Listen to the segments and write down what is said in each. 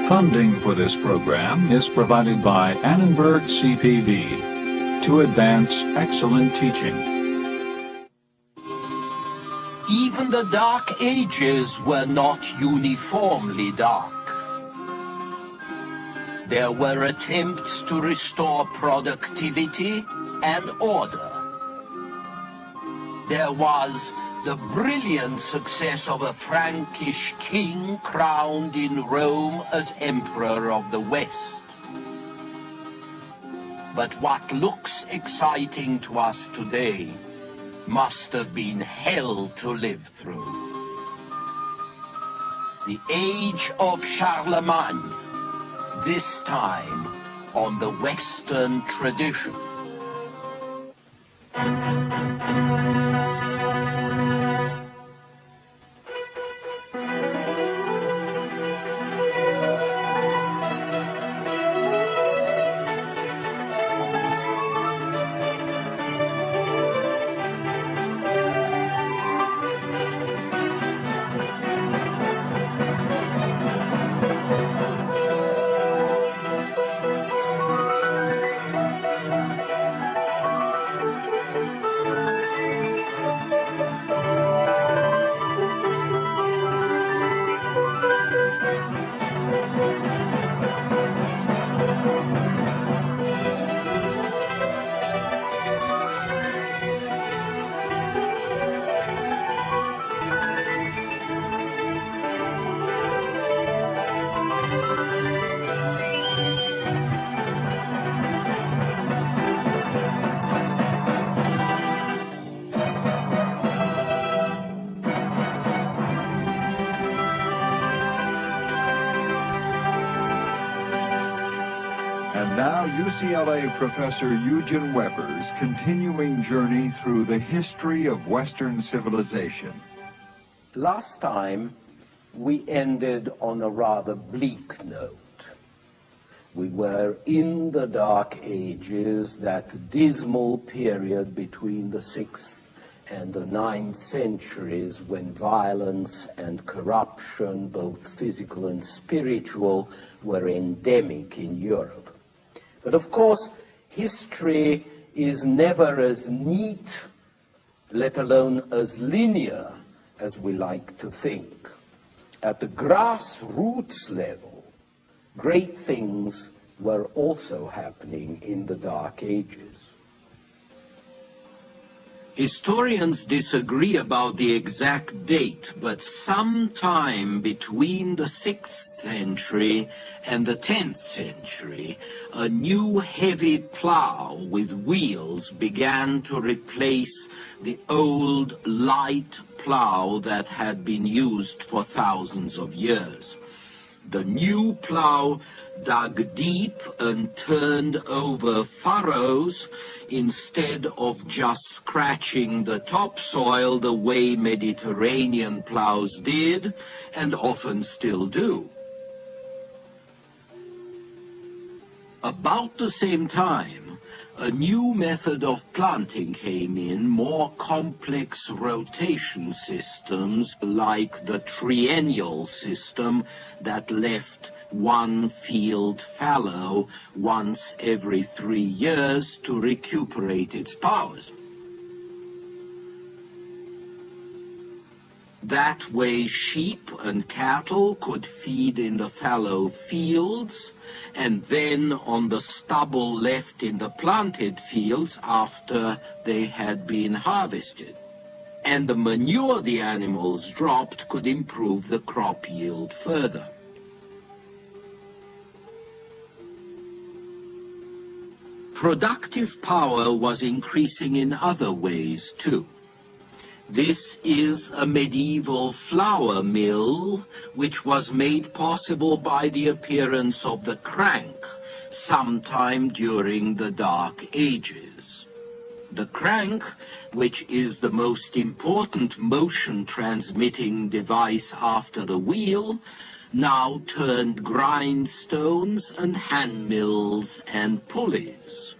Funding for this program is provided by Annenberg CPV to advance excellent teaching. Even the Dark Ages were not uniformly dark. There were attempts to restore productivity and order. There was the brilliant success of a Frankish king crowned in Rome as Emperor of the West. But what looks exciting to us today must have been hell to live through. The age of Charlemagne, this time on the Western tradition. Now, UCLA Professor Eugen Weber's continuing journey through the history of Western civilization. Last time, we ended on a rather bleak note. We were in the Dark Ages, that dismal period between the 6th and the 9th centuries when violence and corruption, both physical and spiritual, were endemic in Europe. But of course, history is never as neat, let alone as linear, as we like to think. At the grassroots level, great things were also happening in the Dark Ages. Historians disagree about the exact date, but sometime between the 6th century and the 10th century, a new heavy plow with wheels began to replace the old light plow that had been used for thousands of years. The new plow dug deep and turned over furrows instead of just scratching the topsoil the way Mediterranean plows did and often still do. About the same time, a new method of planting came in, more complex rotation systems like the triennial system that left one field fallow once every 3 years to recuperate its powers. That way sheep and cattle could feed in the fallow fields and then on the stubble left in the planted fields after they had been harvested. And the manure the animals dropped could improve the crop yield further. Productive power was increasing in other ways too. This is a medieval flour mill, which was made possible by the appearance of the crank sometime during the Dark Ages. The crank, which is the most important motion-transmitting device after the wheel, now turned grindstones and hand mills and pulleys.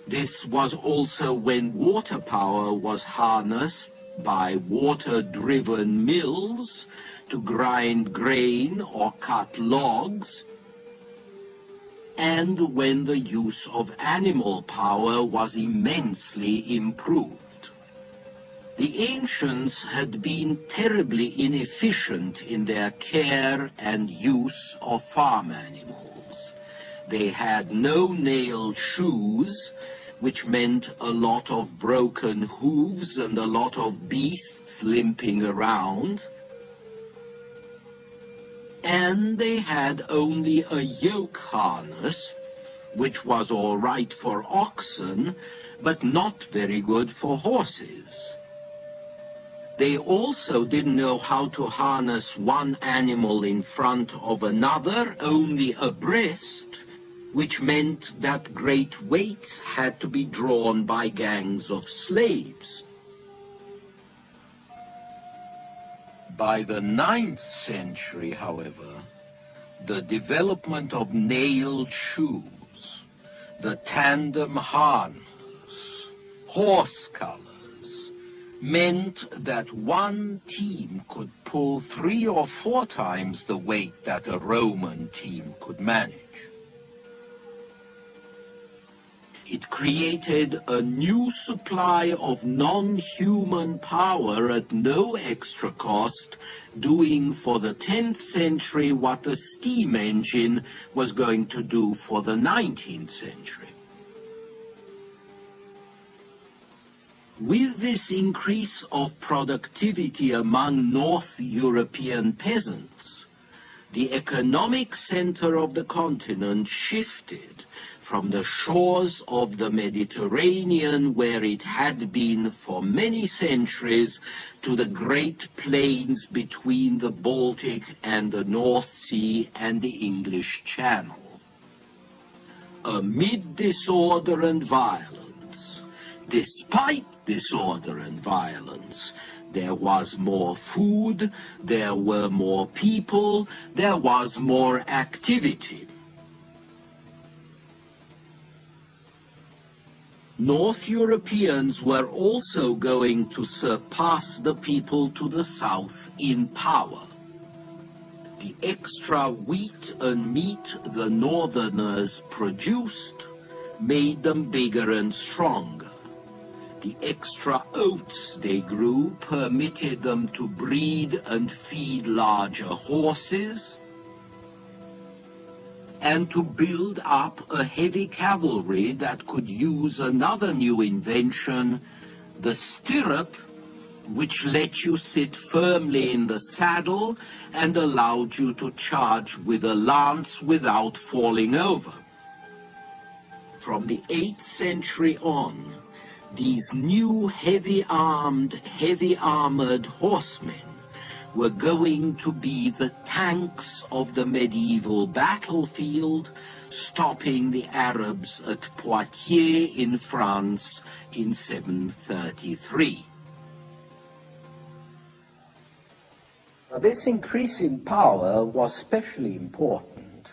This was also when water power was harnessed by water-driven mills to grind grain or cut logs, and when the use of animal power was immensely improved. The ancients had been terribly inefficient in their care and use of farm animals. They had no nailed shoes, which meant a lot of broken hooves and a lot of beasts limping around. And they had only a yoke harness, which was all right for oxen, but not very good for horses. They also didn't know how to harness one animal in front of another, only abreast, which meant that great weights had to be drawn by gangs of slaves. By the 9th century, however, the development of nailed shoes, the tandem harness, horse collars, meant that one team could pull 3 or 4 times the weight that a Roman team could manage. It created a new supply of non-human power at no extra cost, doing for the 10th century what a steam engine was going to do for the 19th century. With this increase of productivity among North European peasants, the economic center of the continent shifted from the shores of the Mediterranean, where it had been for many centuries, to the great plains between the Baltic and the North Sea and the English Channel. Amid disorder and violence, despite disorder and violence, there was more food, there were more people, there was more activity. North Europeans were also going to surpass the people to the south in power. The extra wheat and meat the northerners produced made them bigger and stronger. The extra oats they grew permitted them to breed and feed larger horses, and to build up a heavy cavalry that could use another new invention, the stirrup, which let you sit firmly in the saddle and allowed you to charge with a lance without falling over. From the 8th century on, these new heavy-armed, heavy-armored horsemen were going to be the tanks of the medieval battlefield, stopping the Arabs at Poitiers in France in 733. This increase in power was especially important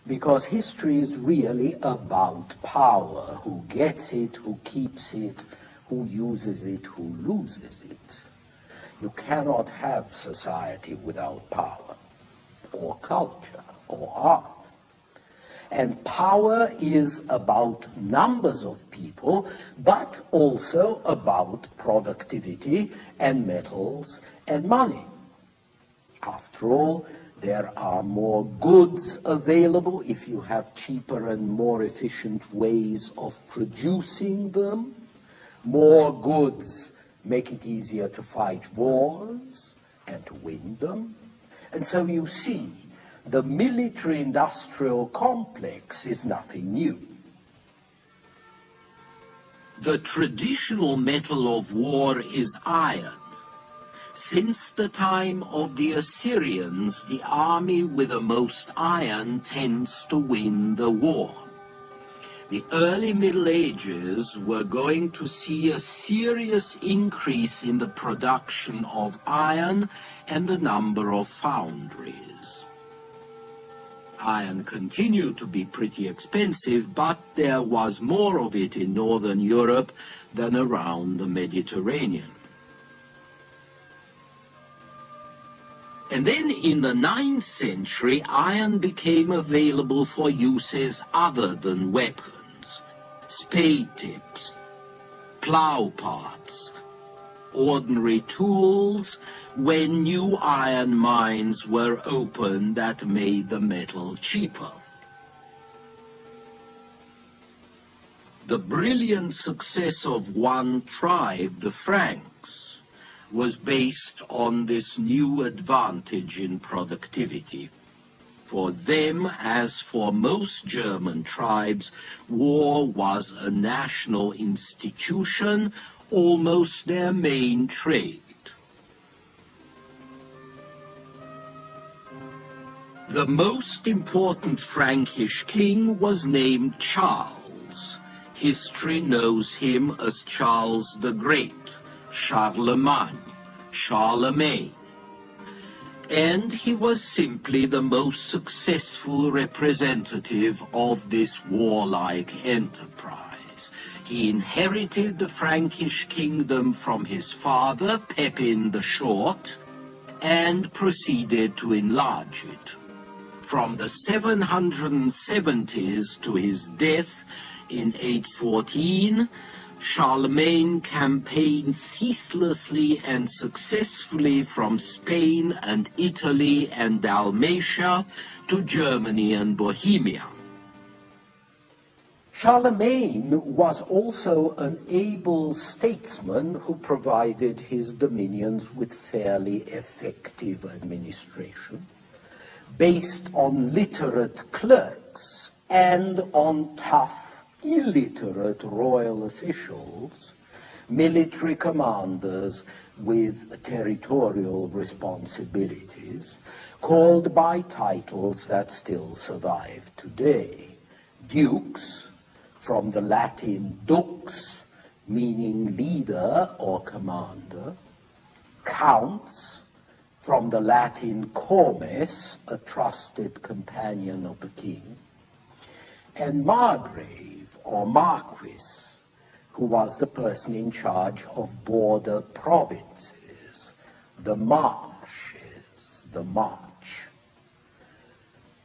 because history is really about power. Who gets it, who keeps it, who uses it, who loses it. You cannot have society without power, or culture, or art. And power is about numbers of people, but also about productivity and metals and money. After all, there are more goods available if you have cheaper and more efficient ways of producing them. More goods make it easier to fight wars and to win them. And so you see, the military-industrial complex is nothing new. The traditional metal of war is iron. Since the time of the Assyrians, the army with the most iron tends to win the war. The early Middle Ages were going to see a serious increase in the production of iron and the number of foundries. Iron continued to be pretty expensive, but there was more of it in Northern Europe than around the Mediterranean. And then in the 9th century, iron became available for uses other than weapons. Spade tips, plough parts, ordinary tools, when new iron mines were opened that made the metal cheaper. The brilliant success of one tribe, the Franks, was based on this new advantage in productivity. For them, as for most German tribes, war was a national institution, almost their main trade. The most important Frankish king was named Charles. History knows him as Charles the Great, Charlemagne, and he was simply the most successful representative of this warlike enterprise. He inherited the Frankish kingdom from his father, Pepin the Short, and proceeded to enlarge it. From the 770s to his death in 814, Charlemagne campaigned ceaselessly and successfully from Spain and Italy and Dalmatia to Germany and Bohemia. Charlemagne was also an able statesman who provided his dominions with fairly effective administration, based on literate clerks and on tough, illiterate royal officials, military commanders with territorial responsibilities, called by titles that still survive today. Dukes, from the Latin dux, meaning leader or commander. Counts, from the Latin comes, a trusted companion of the king. And margrave, or marquis, who was the person in charge of border provinces, the marches, the march.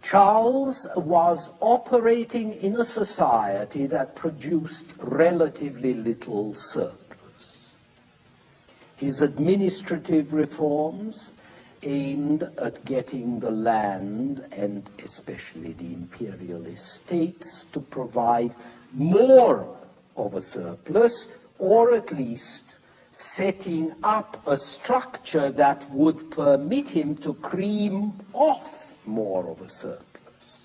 Charles was operating in a society that produced relatively little surplus. His administrative reforms aimed at getting the land, and especially the imperial estates, to provide more of a surplus, or at least setting up a structure that would permit him to cream off more of a surplus.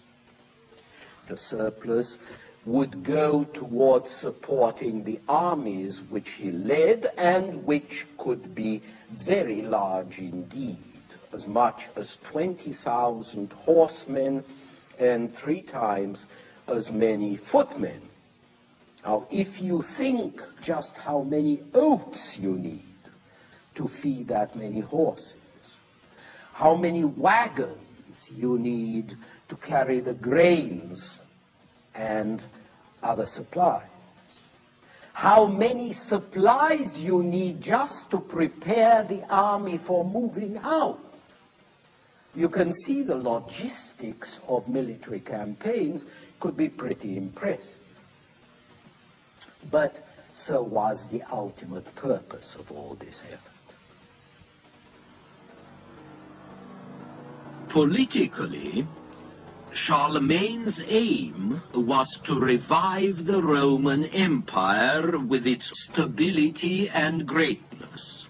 The surplus would go towards supporting the armies which he led, and which could be very large indeed, as much as 20,000 horsemen and 3 times as many footmen. Now, if you think just how many oats you need to feed that many horses, how many wagons you need to carry the grains and other supplies, how many supplies you need just to prepare the army for moving out, you can see the logistics of military campaigns could be pretty impressive. But so was the ultimate purpose of all this effort. Politically, Charlemagne's aim was to revive the Roman Empire with its stability and greatness.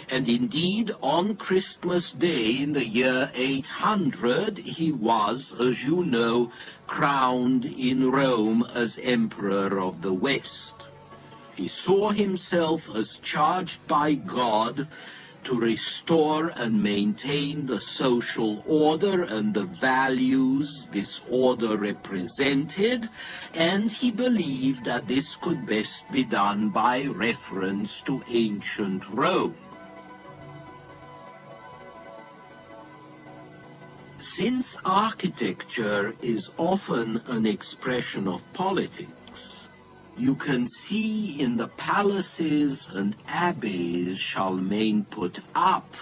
And indeed, on Christmas Day in the year 800, he was, as you know, crowned in Rome as Emperor of the West. He saw himself as charged by God to restore and maintain the social order and the values this order represented, and he believed that this could best be done by reference to ancient Rome. Since architecture is often an expression of politics, you can see in the palaces and abbeys Charlemagne put up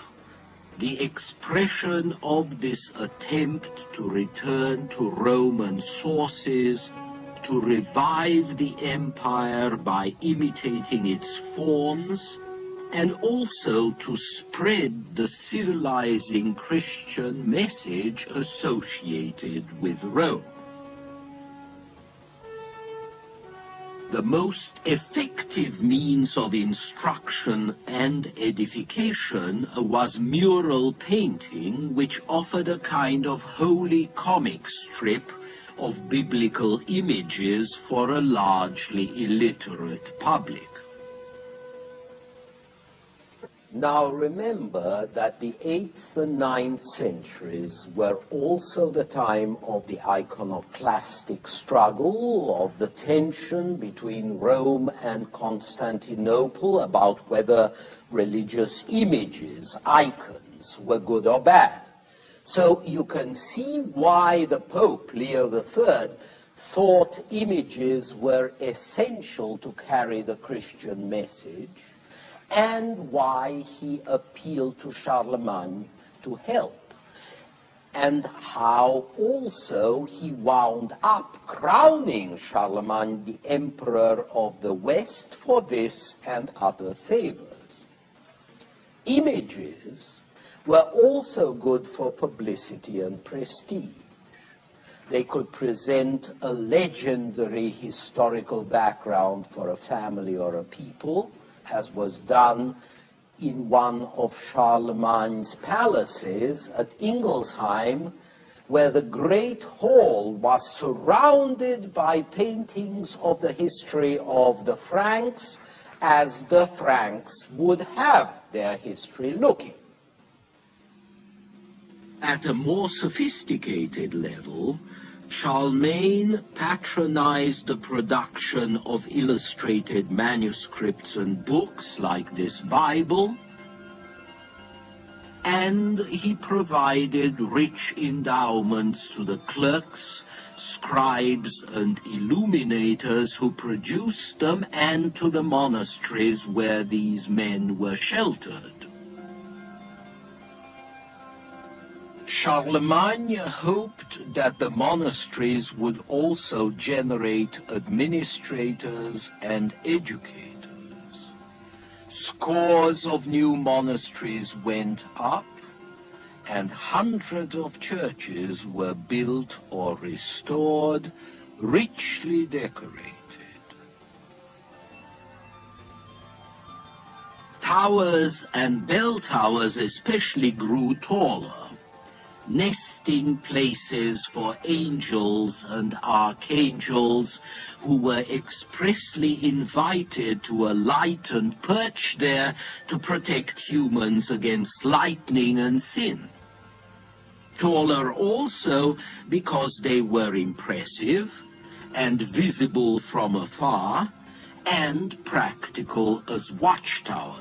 The expression of this attempt to return to Roman sources, to revive the empire by imitating its forms, and also to spread the civilizing Christian message associated with Rome. The most effective means of instruction and edification was mural painting, which offered a kind of holy comic strip of biblical images for a largely illiterate public. Now remember that the 8th and 9th centuries were also the time of the iconoclastic struggle, of the tension between Rome and Constantinople about whether religious images, icons, were good or bad. So you can see why the Pope, Leo III, thought images were essential to carry the Christian message, and why he appealed to Charlemagne to help, and how also he wound up crowning Charlemagne the Emperor of the West for this and other favors. Images were also good for publicity and prestige. They could present a legendary historical background for a family or a people, as was done in one of Charlemagne's palaces at Ingolsheim, where the great hall was surrounded by paintings of the history of the Franks, as the Franks would have their history looking. At a more sophisticated level, Charlemagne patronized the production of illustrated manuscripts and books like this Bible, and he provided rich endowments to the clerks, scribes, and illuminators who produced them, and to the monasteries where these men were sheltered. Charlemagne hoped that the monasteries would also generate administrators and educators. Scores of new monasteries went up, and hundreds of churches were built or restored, richly decorated. Towers and bell towers especially grew taller, nesting places for angels and archangels who were expressly invited to alight and perch there to protect humans against lightning and sin. Taller also because they were impressive and visible from afar and practical as watchtowers.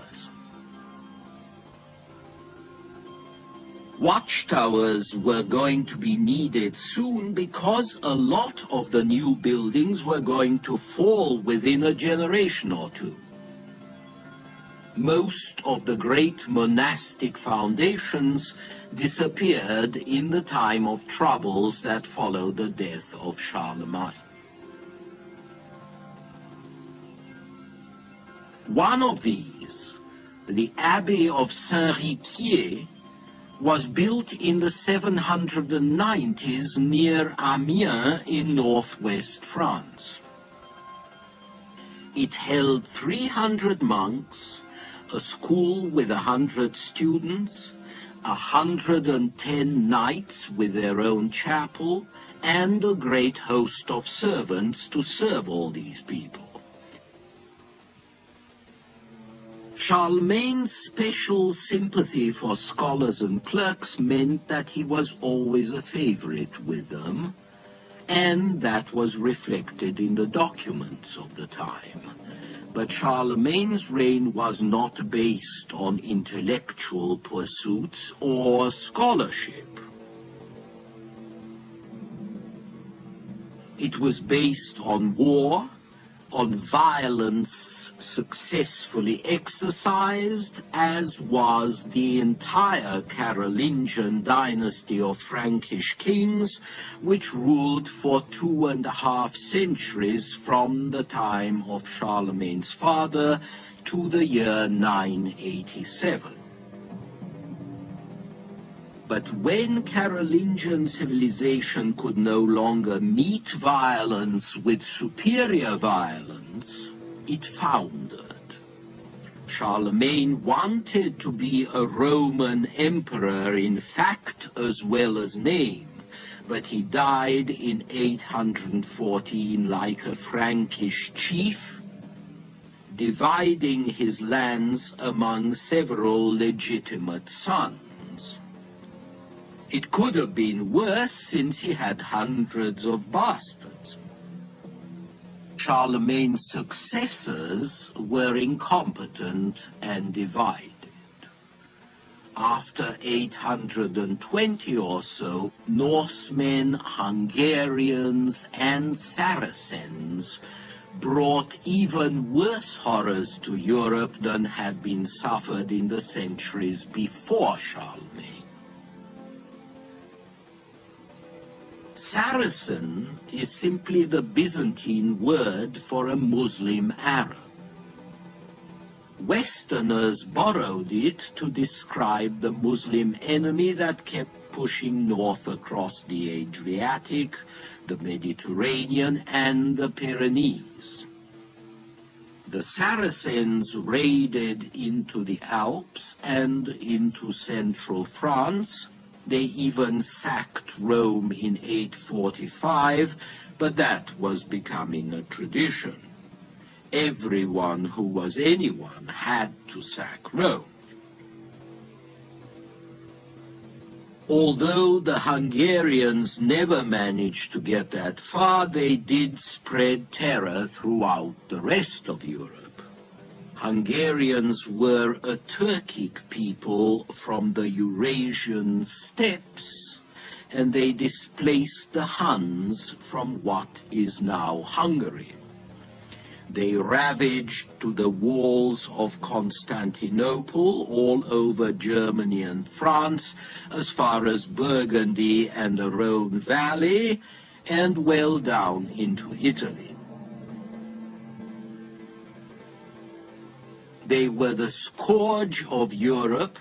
Watchtowers were going to be needed soon because a lot of the new buildings were going to fall within a generation or two. Most of the great monastic foundations disappeared in the time of troubles that followed the death of Charlemagne. One of these, the Abbey of Saint-Riquier, was built in the 790s near Amiens in northwest France. It held 300 monks, a school with 100 students, 110 knights with their own chapel, and a great host of servants to serve all these people. Charlemagne's special sympathy for scholars and clerks meant that he was always a favorite with them, and that was reflected in the documents of the time. But Charlemagne's reign was not based on intellectual pursuits or scholarship. It was based on war, on violence successfully exercised, as was the entire Carolingian dynasty of Frankish kings, which ruled for 2.5 centuries from the time of Charlemagne's father to the year 987. But when Carolingian civilization could no longer meet violence with superior violence, it foundered. Charlemagne wanted to be a Roman emperor in fact as well as name, but he died in 814 like a Frankish chief, dividing his lands among several legitimate sons. It could have been worse, since he had hundreds of bastards. Charlemagne's successors were incompetent and divided. After 820 or so, Norsemen, Hungarians, and Saracens brought even worse horrors to Europe than had been suffered in the centuries before Charlemagne. Saracen is simply the Byzantine word for a Muslim Arab. Westerners borrowed it to describe the Muslim enemy that kept pushing north across the Adriatic, the Mediterranean, and the Pyrenees. The Saracens raided into the Alps and into central France. They even sacked Rome in 845, but that was becoming a tradition. Everyone who was anyone had to sack Rome. Although the Hungarians never managed to get that far, they did spread terror throughout the rest of Europe. Hungarians were a Turkic people from the Eurasian steppes, and they displaced the Huns from what is now Hungary. They ravaged to the walls of Constantinople, all over Germany and France, as far as Burgundy and the Rhone Valley, and well down into Italy. They were the scourge of Europe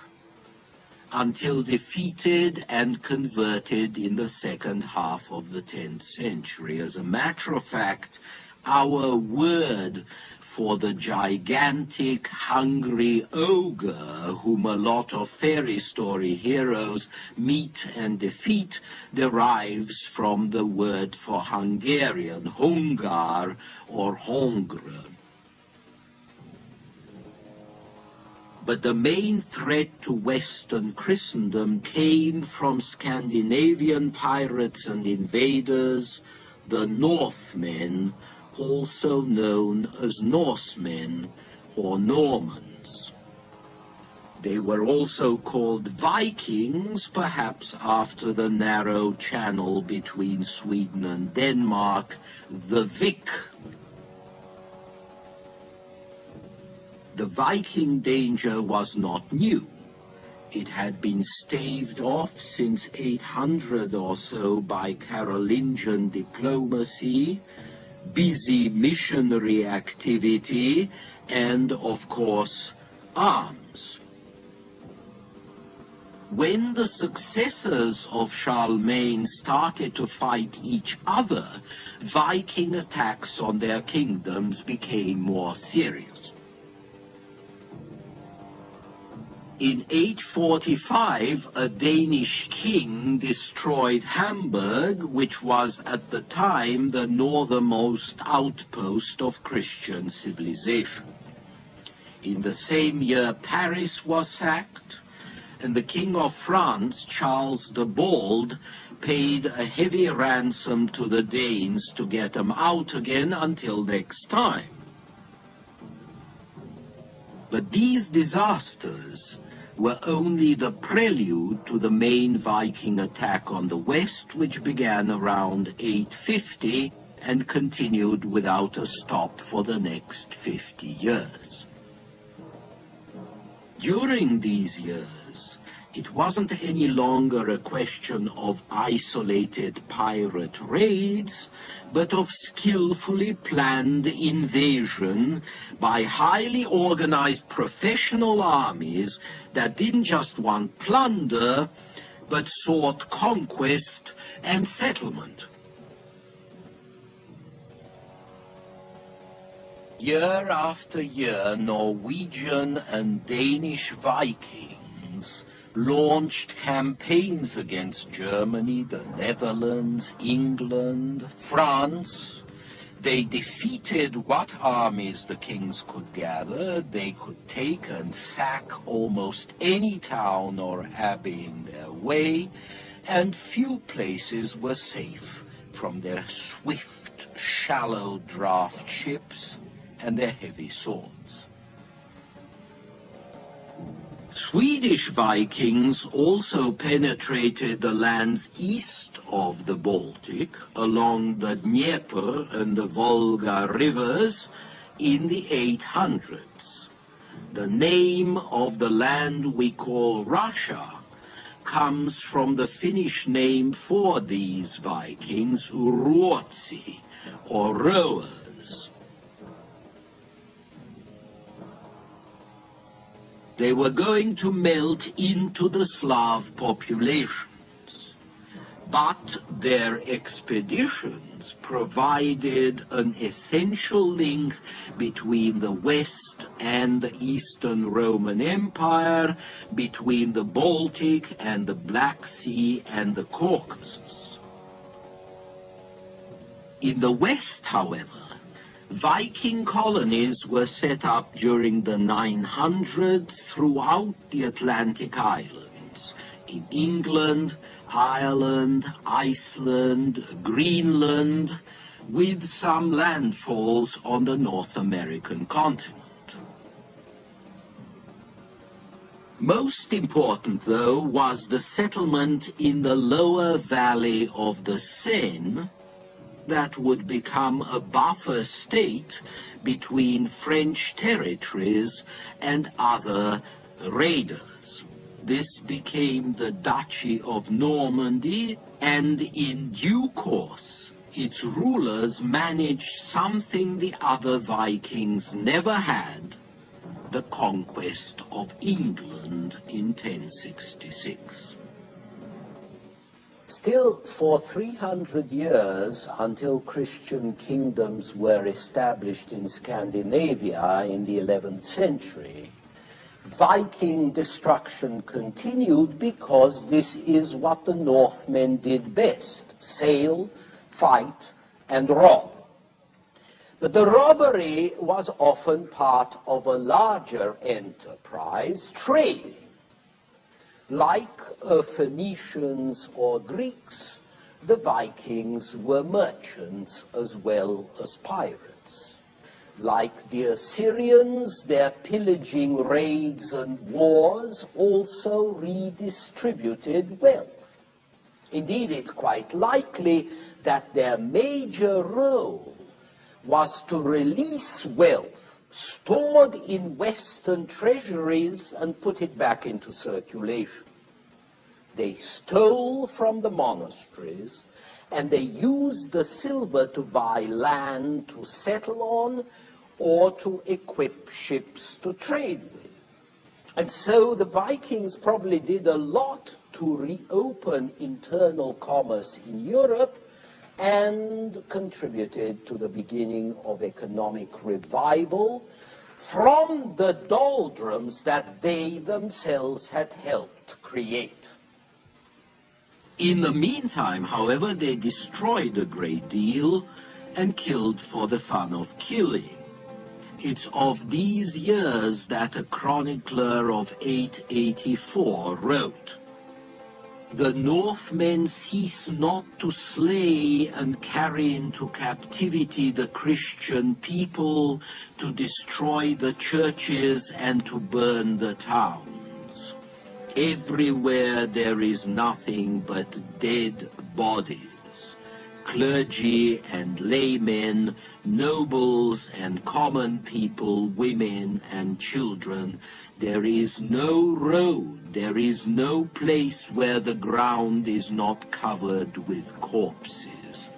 until defeated and converted in the second half of the 10th century. As a matter of fact, our word for the gigantic, hungry ogre whom a lot of fairy story heroes meet and defeat derives from the word for Hungarian, Hungar or Hongre. But the main threat to Western Christendom came from Scandinavian pirates and invaders, the Northmen, also known as Norsemen or Normans. They were also called Vikings, perhaps after the narrow channel between Sweden and Denmark, the Vik. The Viking danger was not new. It had been staved off since 800 or so by Carolingian diplomacy, busy missionary activity, and, of course, arms. When the successors of Charlemagne started to fight each other, Viking attacks on their kingdoms became more serious. In 845, a Danish king destroyed Hamburg, which was at the time the northernmost outpost of Christian civilization. In the same year, Paris was sacked, and the King of France, Charles the Bald, paid a heavy ransom to the Danes to get them out again until next time. But these disasters were only the prelude to the main Viking attack on the west, which began around 850 and continued without a stop for the next 50 years. During these years, it wasn't any longer a question of isolated pirate raids, but of skillfully planned invasion by highly organized professional armies that didn't just want plunder, but sought conquest and settlement. Year after year, Norwegian and Danish Vikings launched campaigns against Germany, the Netherlands, England, France. They defeated what armies the kings could gather. They could take and sack almost any town or abbey in their way, and few places were safe from their swift, shallow draft ships and their heavy swords. Swedish Vikings also penetrated the lands east of the Baltic, along the Dnieper and the Volga rivers, in the 800s. The name of the land we call Russia comes from the Finnish name for these Vikings, Ruotsi, or rowers. They were going to melt into the Slav populations, but their expeditions provided an essential link between the West and the Eastern Roman Empire, between the Baltic and the Black Sea and the Caucasus. In the West, however, Viking colonies were set up during the 900s throughout the Atlantic islands, in England, Ireland, Iceland, Greenland, with some landfalls on the North American continent. Most important, though, was the settlement in the lower valley of the Seine, that would become a buffer state between French territories and other raiders. This became the Duchy of Normandy, and in due course its rulers managed something the other Vikings never had, the conquest of England in 1066. Still, for 300 years, until Christian kingdoms were established in Scandinavia in the 11th century, Viking destruction continued because this is what the Northmen did best: sail, fight, and rob. But the robbery was often part of a larger enterprise, trading. Like Phoenicians or Greeks, the Vikings were merchants as well as pirates. Like the Assyrians, their pillaging raids and wars also redistributed wealth. Indeed, it's quite likely that their major role was to release wealth stored in Western treasuries and put it back into circulation. They stole from the monasteries, and they used the silver to buy land to settle on or to equip ships to trade with. And so the Vikings probably did a lot to reopen internal commerce in Europe, and contributed to the beginning of economic revival from the doldrums that they themselves had helped create. In the meantime, however, they destroyed a great deal and killed for the fun of killing. It's of these years that a chronicler of 884 wrote, "The Northmen cease not to slay and carry into captivity the Christian people, to destroy the churches and to burn the towns. Everywhere there is nothing but dead bodies, clergy and laymen, nobles and common people, women and children. There is no road, there is no place where the ground is not covered with corpses.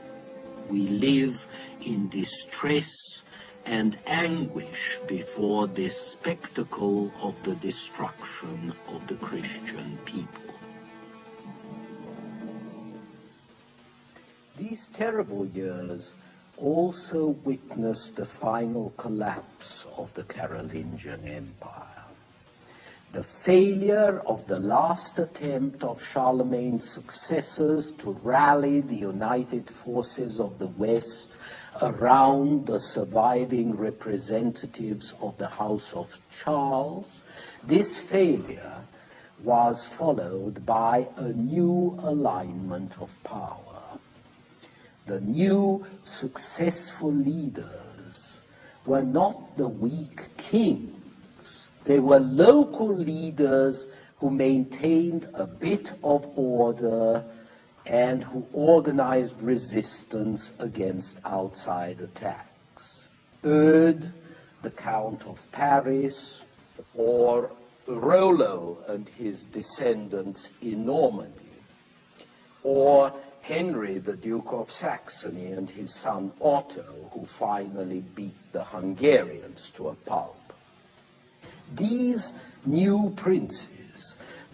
We live in distress and anguish before this spectacle of the destruction of the Christian people. These terrible years also witnessed the final collapse of the Carolingian Empire. The failure of the last attempt of Charlemagne's successors to rally the united forces of the West around the surviving representatives of the House of Charles, this failure was followed by a new alignment of power. The new successful leaders were not the weak kings. They were local leaders who maintained a bit of order and who organized resistance against outside attacks. Eudes, the Count of Paris, or Rollo and his descendants in Normandy, or Henry, the Duke of Saxony, and his son Otto, who finally beat the Hungarians to a pulp. These new princes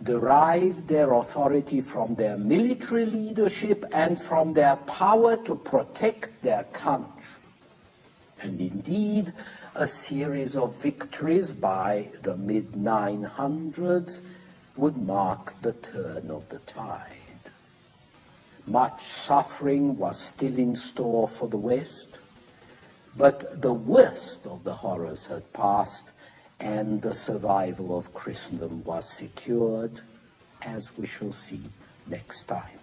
derived their authority from their military leadership and from their power to protect their country. And indeed, a series of victories by the mid-900s would mark the turn of the tide. Much suffering was still in store for the West, but the worst of the horrors had passed, and the survival of Christendom was secured, as we shall see next time.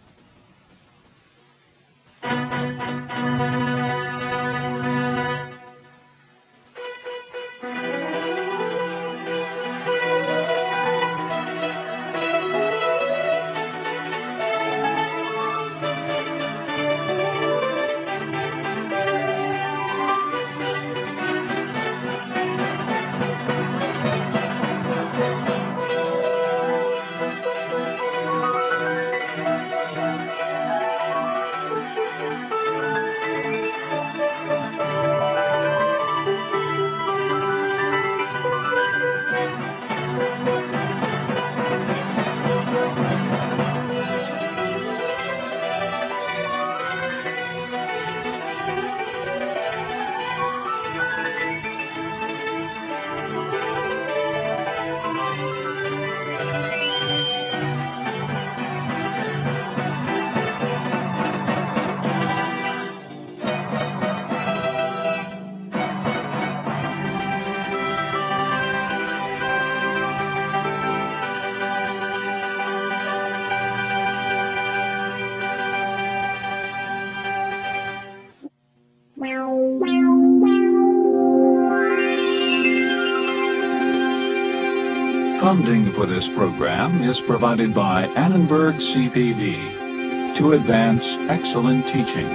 Funding for this program is provided by Annenberg CPV to advance excellent teaching.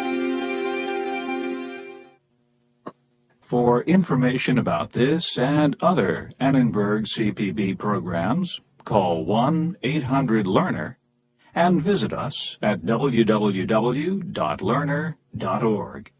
For information about this and other Annenberg CPV programs, call 1-800-LEARNER and visit us at www.learner.org.